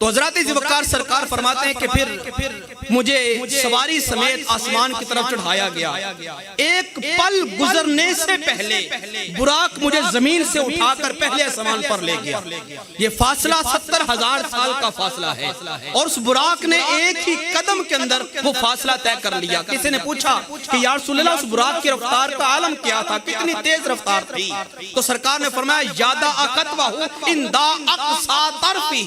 تو حضرات ذوالفقار سرکار فرماتے ہیں کہ پھر مجھے سواری سمیت آسمان کی طرف چڑھایا گیا، ایک پل گزرنے سے پہلے براق مجھے زمین سے اٹھا کر پہلے آسمان پر لے گیا۔ یہ فاصلہ 70,000 سال کا فاصلہ ہے، اور اس براق نے ایک ہی قدم کے اندر وہ فاصلہ طے کر لیا۔ کسی نے پوچھا کہ یا رسول اللہ، اس براق کی رفتار کا عالم کیا تھا، کتنی تیز رفتار تھی؟ تو سرکار نے فرمایا یادا اقتوہ اندا اقصا طرفی،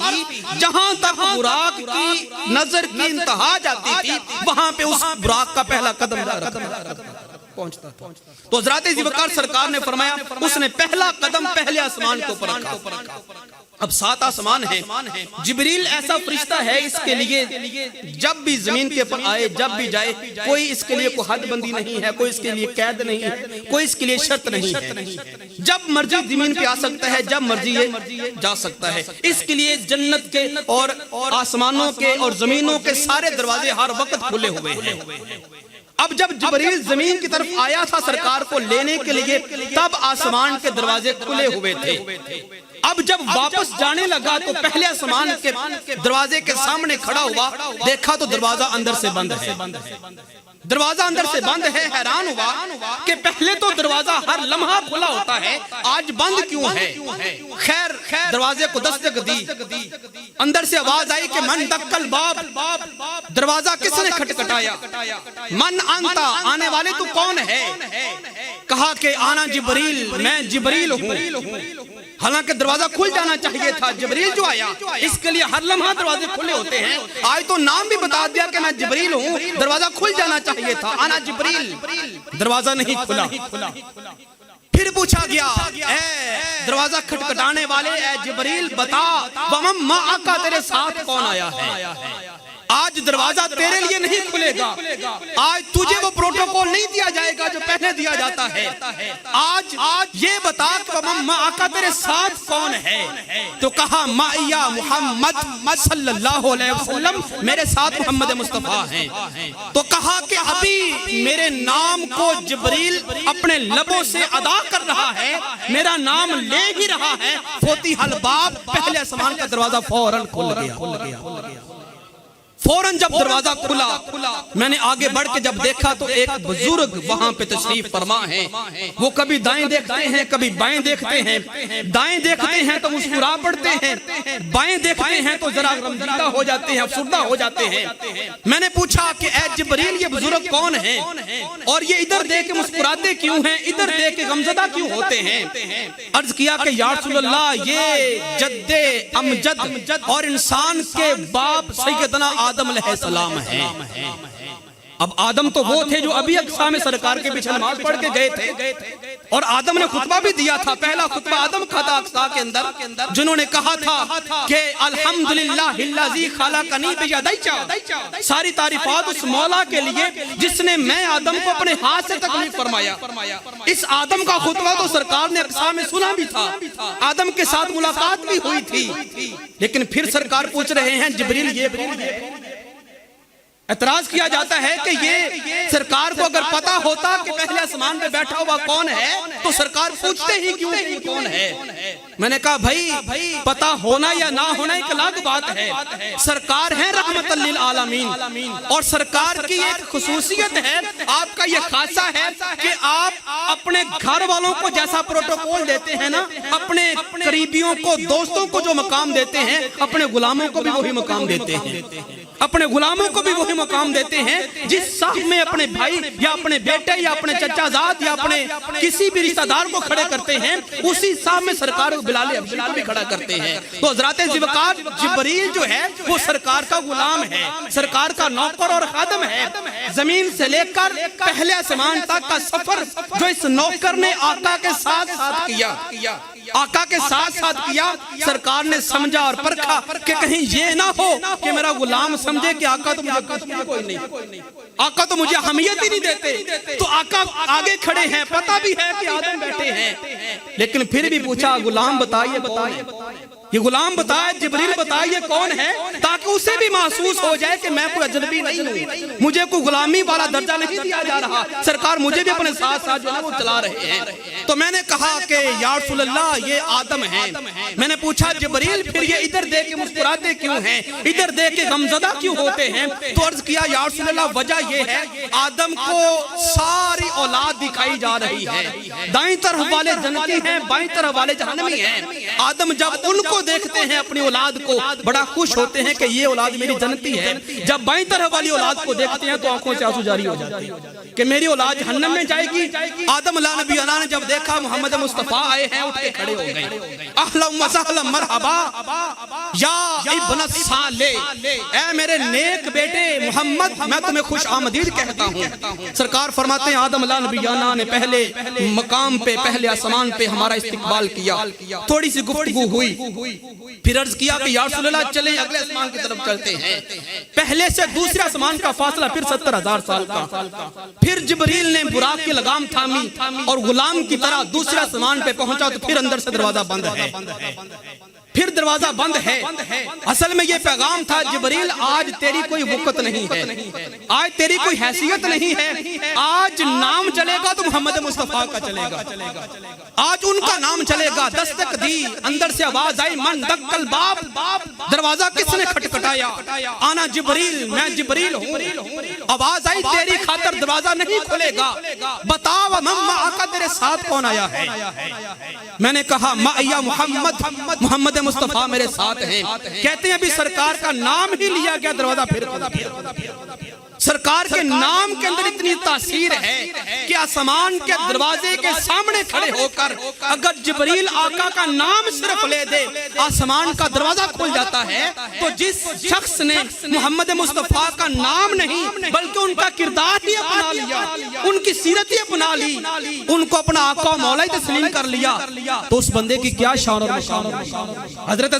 جہاں تک براق کی نظر کی انتہا جاتی تھی وہاں پہ اس براق کا پہلا قدم پہنچتا تھا۔ تو حضرات ذوالفقار سرکار نے فرمایا اس نے پہلا قدم پہلے آسمان کو پر رکھا۔ اب 7 آسمان ہیں، جبریل ایسا فرشتہ ہے، اس کے لیے جب بھی زمین کے پر آئے، جب بھی جائے، کوئی اس کے لیے کوئی حد بندی نہیں ہے، کوئی اس کے لیے قید نہیں ہے، کوئی اس کے لیے شرط نہیں ہے، جب مرضی زمین پہ آ سکتا ہے، جب مرضی جا سکتا ہے۔ اس کے لیے جنت کے اور آسمانوں کے اور زمینوں کے سارے دروازے ہر وقت کھلے ہوئے ہیں۔ اب جب جبریل زمین کی طرف آیا تھا سرکار کو لینے کے لیے، تب آسمان کے دروازے کھلے ہوئے تھے۔ اب جب واپس جانے لگا تو پہلے آسمان کے دروازے کے سامنے کھڑا ہوا، دیکھا تو دروازہ اندر سے بند ہے، دروازہ اندر سے بند ہے۔ حیران ہوا کہ پہلے تو دروازہ ہر لمحہ کھلا ہوتا ہے، آج بند کیوں ہے؟ خیر دروازے کو دستک دی، اندر سے آواز آئی کہ من دق الباب، دروازہ کس نے کھٹکھٹایا؟ من انتا، آنے والے تو کون ہے؟ کہا کہ آنا جبریل، میں جبریل ہوں۔ حالانکہ دروازہ کھل جانا چاہیے تھا، جبریل جو آیا اس کے لیے ہر لمحہ دروازے کھلے ہوتے ہیں، آج تو نام بھی بتا دیا کہ میں جبریل ہوں، دروازہ کھل جانا چاہیے تھا، آنا جبریل، دروازہ نہیں کھلا۔ پھر پوچھا گیا اے دروازہ کھٹکھٹانے والے، اے جبریل بتا ومن معک، تیرے ساتھ کون آیا ہے؟ آج دروازہ تیرے لیے نہیں کھلے گا، آج تجھے وہ پروٹوکول نہیں دیا جائے گا جو پہلے دیا جاتا ہے۔ آج یہ بتا کہ ومن معک، تیرے ساتھ کون ہے؟ تو کہا معی محمد صلی اللہ علیہ وسلم، میرے ساتھ محمد مصطفیٰ ہیں۔ تو کہا کہ ابھی میرے نام کو جبریل اپنے لبوں سے ادا کر رہا ہے، میرا نام لے ہی رہا ہے، فتح الباب، پہلے آسمان کا دروازہ فوراً کھل گیا۔ فوراً جب دروازہ کھلا، میں نے آگے بڑھ کے جب دیکھا تو ایک بزرگ وہاں پہ تشریف فرما ہے۔ وہ کبھی دائیں دیکھتے ہیں، کبھی بائیں دیکھتے ہیں، دائیں دیکھتے ہیں تو مسکرا پڑتے ہیں، بائیں دیکھتے ہیں تو ذرا غمگین ہو جاتے ہیں، افسردہ ہو جاتے ہیں۔ میں نے پوچھا کہ اے جبریل، یہ بزرگ کون ہیں اور یہ ادھر دیکھ کے مسکراتے کیوں ہیں، ادھر دیکھ کے غمزدہ کیوں ہوتے ہیں؟ عرض کیا کہ یا رسول اللہ، یہ جد امجد اور انسان کے باپ سیدنا آدم علیہ السلام ہے۔ اب آدم تو وہ تھے جو ابھی اقصا میں سرکار کے پیچھے نماز پڑھ کے گئے تھے، اور آدم نے خطبہ بھی دیا تھا، پہلا خطبہ آدم کا تھا اقصا کے اندر، جنہوں نے کہا تھا کہ الحمدللہ الذی خلقنی بیدیہ، ساری تعریفات اس مولا کے لیے جس نے میں آدم کو اپنے ہاتھ سے تکلیف فرمایا۔ اس آدم کا خطبہ تو سرکار نے اقصا میں سنا بھی تھا، آدم کے ساتھ ملاقات بھی ہوئی تھی، لیکن پھر سرکار پوچھ رہے ہیں جبریل یہ کون ہے؟ اعتراض کیا جاتا ہے کہ یہ سرکار کو اگر پتا ہوتا کہ پہلے آسمان پہ بیٹھا ہوا کون ہے تو سرکار پوچھتے ہی کیوں کہ یہ کون ہے؟ میں نے کہا بھائی پتا ہونا یا نہ ہونا ایک الگ بات ہے، سرکار ہے رحمت للعالمین، اور سرکار کی ایک خصوصیت ہے، آپ کا یہ خاصہ ہے کہ آپ اپنے گھر والوں کو جیسا پروٹوکول دیتے ہیں نا، اپنے قریبیوں کو، دوستوں کو جو مقام دیتے ہیں، اپنے غلاموں کو بھی وہی مقام دیتے ہیں، اپنے غلاموں کو بھی وہی مقام دیتے ہیں۔ جس صف میں اپنے بھائی یا اپنے بیٹے یا اپنے چچا زاد یا اپنے کسی بھی رشتہ دار کو کھڑے کرتے ہیں، اسی صف میں سرکار بلال حبشی کو بھی کھڑا کرتے ہیں۔ تو حضرات ذوالفقار جبریل جو ہے وہ سرکار کا غلام ہے، سرکار کا نوکر اور خادم ہے۔ زمین سے لے کر پہلے آسمان تک کا سفر جو اس نوکر نے آقا کے ساتھ کیا، آقا کے ساتھ کیا، سرکار نے سمجھا اور پرکھا کہ کہیں یہ نہ ہو کہ میرا غلام سمجھے کہ آقا تو مجھے کوئی نہیں، آقا تو مجھے حمیت ہی نہیں دیتے۔ تو آقا آگے کھڑے ہیں، پتہ بھی ہے کہ آدم بیٹھے ہیں، لیکن پھر بھی پوچھا غلام بتائیے کون ہے؟ یہ غلام بتائے، جبریل بتائیے کون ہے، تاکہ اسے بھی محسوس ہو جائے کہ میں کوئی اجنبی نہیں ہوں, مجھے کوئی غلامی والا درجہ نہیں دیا جا رہا, سرکار مجھے بھی اپنے ساتھ ساتھ جو ہے وہ چلا رہے ہیں. تو میں نے کہا کہ یا رسول اللہ یہ آدم ہیں. میں نے پوچھا جبریل پھر یہ ادھر دیکھ کے مسکراتے کیوں ہیں, ادھر دیکھ کے غمزدہ کیوں ہوتے ہیں؟ تو عرض کیا یا رسول اللہ وجہ یہ ہے آدم کو ساری اولاد دکھائی جا رہی ہے, دائیں طرف والے جنتی ہیں, بائیں طرف والے جہنمی ہیں. آدم جب ان کو دیکھتے ہیں اپنی اولاد کو بڑا خوش ہوتے ہیں کہ یہ اولاد میری جنتی ہے, جب بائیں طرف والی اولاد کو دیکھتے ہیں تو آنکھوں سے آنسو جاری ہو جاتے ہیں کہ میری اولاد جہنم میں جائے گی. آدم علیہ نبی علیہ نے جب دیکھا محمد مصطفیٰ آئے ہیں اٹھ کے کھڑے ہو گئے, اہلا و سہلا مرحبا یا ابن صالح, اے میرے نیک بیٹے محمد میں تمہیں خوش آمدید کہتا ہوں. سرکار فرماتے ہیں آدم علیہ نبی علیہ نے پہلے مقام پہ پہلے آسمان پہ ہمارا استقبال کیا, تھوڑی سی گفتگو ہوئی, پھر عرض کیا کہ یا رسول اللہ چلیں اگلے آسمان کی طرف چلتے ہیں. پہلے سے دوسرے آسمان کا فاصلہ پھر 70,000 سال کا. پھر جبریل نے براق کی لگام تھامی اور غلام کی طرح دوسرے آسمان پہ پہنچا تو پھر اندر سے دروازہ بند ہے, پھر دروازہ بند ہے. اصل میں یہ پیغام تھا جبریل آج تیری کوئی وقت نہیں ہے, آج تیری کوئی حیثیت نہیں ہے, آج نام چلے گا تو محمد مصطفیٰ کا چلے گا, آج ان کا نام چلے گا. دستک دی, اندر سے آواز آئی من دق الباب, دروازہ کس نے کھٹکھٹایا؟ آنا جبریل, میں جبریل ہوں. آواز آئی تیری خاطر دروازہ نہیں کھلے گا, بتا ومن آقا تیرے ساتھ کون آیا ہے؟ میں نے کہا معیا محمد مصطفیٰ میرے ساتھ ہیں. کہتے ہیں ابھی سرکار کا نام ہی لیا گیا دروازہ پھر کھل گیا. سرکار کے نام کے اندر اتنی تاثیر ہے کہ آسمان کے دروازے کے سامنے کھڑے ہو کر اگر جبریل آقا کا نام صرف لے دے آسمان کا دروازہ کھل جاتا ہے. تو جس شخص نے محمد مصطفیٰ کا نام نہیں بلکہ ان کا کردار ہی اپنا لیا, ان کی سیرت ہی اپنا لی, ان کو اپنا آقا و مولا ہی تسلیم کر لیا, تو اس بندے کی کیا شان اور مقام. حضرت